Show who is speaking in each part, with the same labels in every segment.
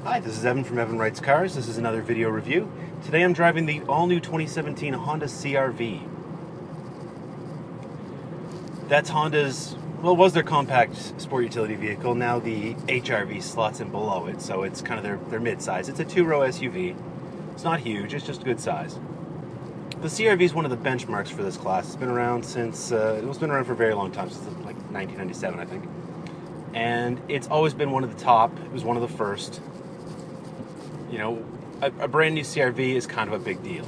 Speaker 1: Hi, this is Evan from Evan Writes Cars. This is another video review. Today I'm driving the all-new 2017 Honda CR-V. That's Honda's, well, it was their compact sport utility vehicle. Now the HR-V slots in below it, so it's kind of their mid-size. It's a two-row SUV. It's not huge, it's just a good size. The CR-V is one of the benchmarks for this class. It's been around since, it's been around for a very long time, since like 1997, I think. And it's always been one of the top. It was one of the first. You know, a brand new CR-V is kind of a big deal.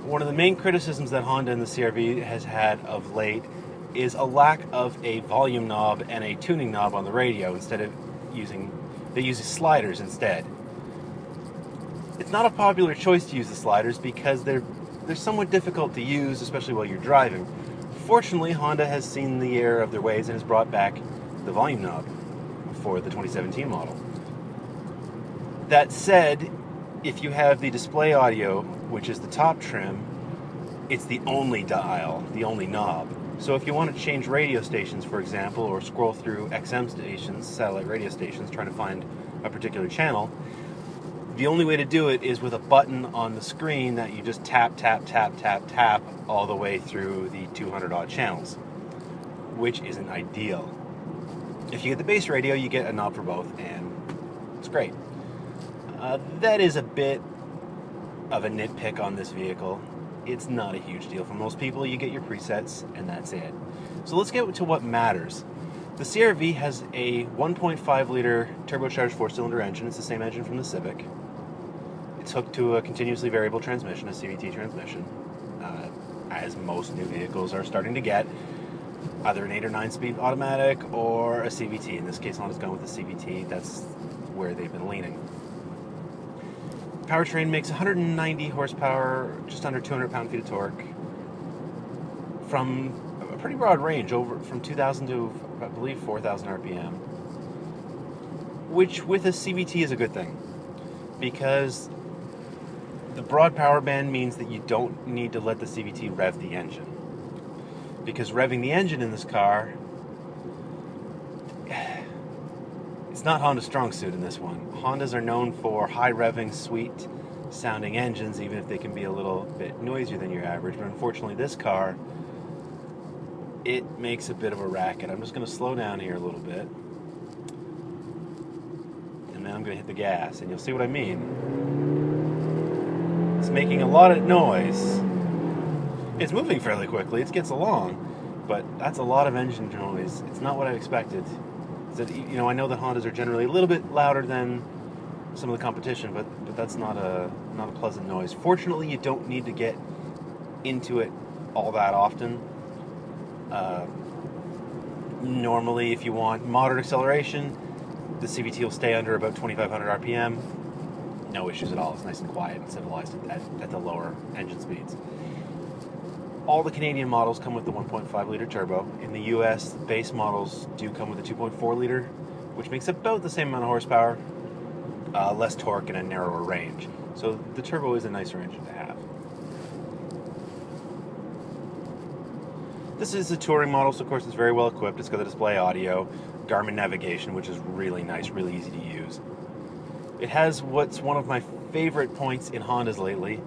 Speaker 1: One of the main criticisms that Honda and the CR-V has had of late is a lack of a volume knob and a tuning knob on the radio. Instead of they use sliders instead. It's not a popular choice to use the sliders because they're somewhat difficult to use, especially while you're driving. Fortunately, Honda has seen the error of their ways and has brought back the volume knob for the 2017 model. That said, if you have the display audio, which is the top trim, it's the only dial, the only knob. So if you want to change radio stations, for example, or scroll through XM stations, satellite radio stations, trying to find a particular channel, the only way to do it is with a button on the screen that you just tap, tap, tap, tap, tap all the way through the 200 odd channels, which isn't ideal. If you get the base radio, you get a knob for both, and it's great. That is a bit of a nitpick on this vehicle. It's not a huge deal. For most people, you get your presets, and that's it. So let's get to what matters. The CR-V has a 1.5-liter turbocharged 4-cylinder engine. It's the same engine from the Civic. It's hooked to a continuously variable transmission, a Cvt transmission, as most new vehicles are starting to get. Either an 8 or 9-speed automatic or a Cvt. In this case, Honda's gone with the Cvt. That's where they've been leaning. Powertrain makes 190 horsepower, just under 200 pound-feet of torque, from a pretty broad range, over from 2,000 to, I believe, 4,000 RPM, which with a CVT is a good thing, because the broad power band means that you don't need to let the CVT rev the engine, because revving the engine in this car, it's not Honda's strong suit in this one. Hondas are known for high revving, sweet sounding engines, even if they can be a little bit noisier than your average. But unfortunately, this car, it makes a bit of a racket. I'm just going to slow down here a little bit. And then I'm going to hit the gas, and you'll see what I mean. It's making a lot of noise. It's moving fairly quickly. It gets along. But that's a lot of engine noise. It's not what I expected. You know, I know that Hondas are generally a little bit louder than some of the competition, but that's not a pleasant noise. Fortunately, you don't need to get into it all that often. Normally, if you want moderate acceleration, the CVT will stay under about 2,500 RPM. No issues at all. It's nice and quiet and civilized at the lower engine speeds. All the Canadian models come with the 1.5-liter turbo. In the US, base models do come with a 2.4-liter, which makes about the same amount of horsepower, less torque, and a narrower range. So the turbo is a nicer engine to have. This is a touring model, so of course it's very well equipped. It's got the display audio, Garmin navigation, which is really nice, really easy to use. It has what's one of my favorite points in Hondas lately,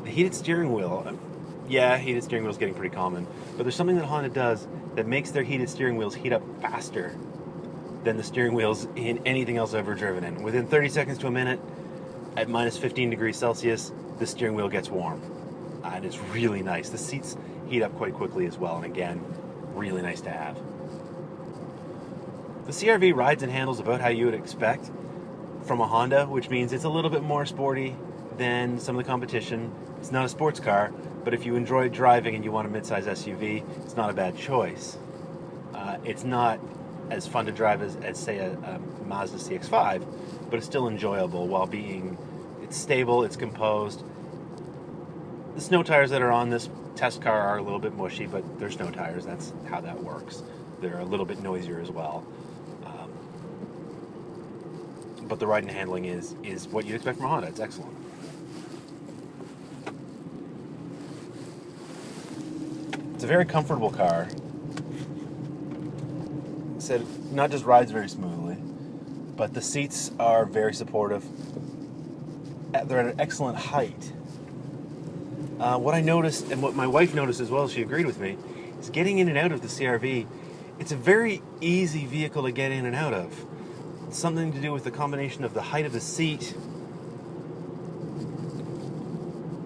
Speaker 1: the heated steering wheel. Yeah, heated steering wheels getting pretty common, but there's something that Honda does that makes their heated steering wheels heat up faster than the steering wheels in anything else I've ever driven in. Within 30 seconds to a minute, at minus 15 degrees Celsius, the steering wheel gets warm. And it's really nice. The seats heat up quite quickly as well, and again, really nice to have. The CR-V rides and handles about how you would expect from a Honda, which means it's a little bit more sporty than some of the competition. It's not a sports car, but if you enjoy driving and you want a midsize SUV, it's not a bad choice. It's not as fun to drive as say, a Mazda CX-5, but it's still enjoyable while it's stable, it's composed. The snow tires that are on this test car are a little bit mushy, but they're snow tires. That's how that works. They're a little bit noisier as well. But the ride and handling is what you'd expect from a Honda. It's excellent. It's a very comfortable car. Said not just rides very smoothly, but the seats are very supportive. They're at an excellent height. What I noticed, and what my wife noticed as well, she agreed with me, is getting in and out of the CRV. It's a very easy vehicle to get in and out of. It's something to do with the combination of the height of the seat,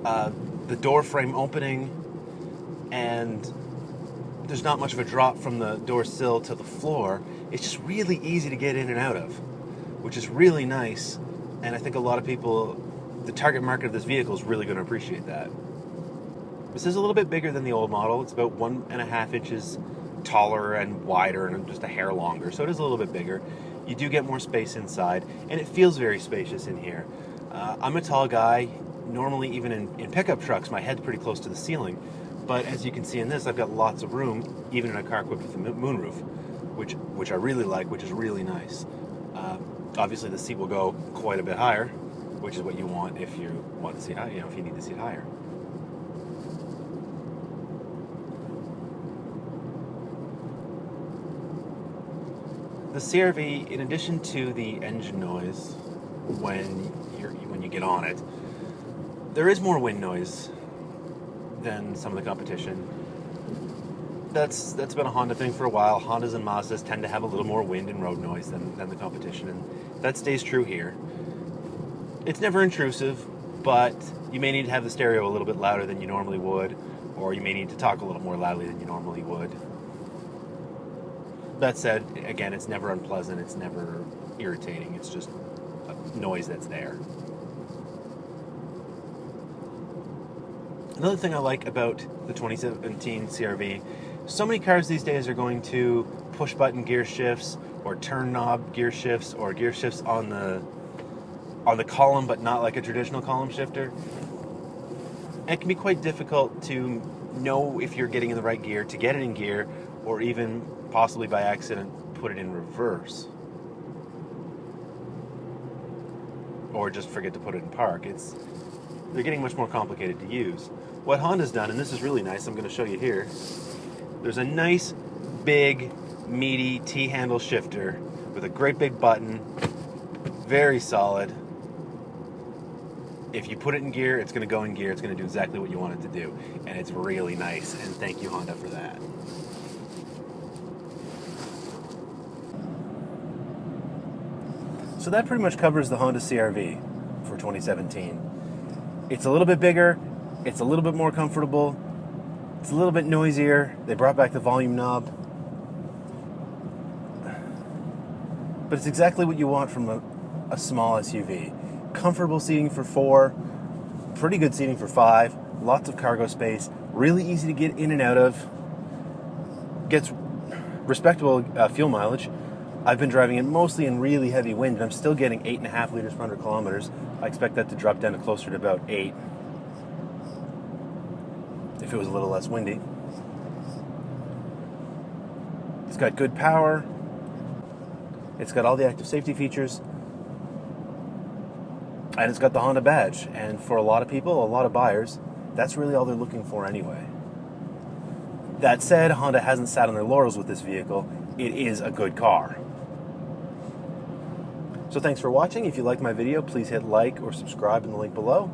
Speaker 1: the door frame opening, and there's not much of a drop from the door sill to the floor. It's just really easy to get in and out of, which is really nice, and I think a lot of people, the target market of this vehicle is really going to appreciate that. This is a little bit bigger than the old model. It's about 1.5 inches taller and wider and just a hair longer, so it is a little bit bigger. You do get more space inside, and it feels very spacious in here. I'm a tall guy. Normally, even in pickup trucks, my head's pretty close to the ceiling. But as you can see in this, I've got lots of room, even in a car equipped with a moonroof, which I really like, which is really nice. Obviously, the seat will go quite a bit higher, which is what you want if you want the seat high, if you need the seat higher. The CRV, in addition to the engine noise when you get on it, there is more wind noise than some of the competition. That's been a Honda thing for a while. Hondas and Mazdas tend to have a little more wind and road noise than the competition, and that stays true here. It's never intrusive, but you may need to have the stereo a little bit louder than you normally would, or you may need to talk a little more loudly than you normally would. That said, again, it's never unpleasant, it's never irritating, it's just a noise that's there. Another thing I like about the 2017 CRV, so many cars these days are going to push button gear shifts or turn knob gear shifts or gear shifts on the column, but not like a traditional column shifter. And it can be quite difficult to know if you're getting in the right gear, to get it in gear, or even possibly by accident put it in reverse. Or just forget to put it in park. They're getting much more complicated to use. What Honda's done, and this is really nice, I'm going to show you here, there's a nice, big, meaty T-handle shifter with a great big button, very solid. If you put it in gear, it's going to go in gear, it's going to do exactly what you want it to do, and it's really nice, and thank you, Honda, for that. So that pretty much covers the Honda CR-V for 2017. It's a little bit bigger, it's a little bit more comfortable, it's a little bit noisier. They brought back the volume knob. But it's exactly what you want from a small SUV. Comfortable seating for 4, pretty good seating for 5, lots of cargo space, really easy to get in and out of, gets respectable fuel mileage. I've been driving it mostly in really heavy wind, and I'm still getting 8.5 liters per 100 kilometers. I expect that to drop down to closer to about 8 if it was a little less windy. It's got good power. It's got all the active safety features. And it's got the Honda badge. And for a lot of people, a lot of buyers, that's really all they're looking for anyway. That said, Honda hasn't sat on their laurels with this vehicle. It is a good car. So thanks for watching. If you liked my video, please hit like or subscribe in the link below.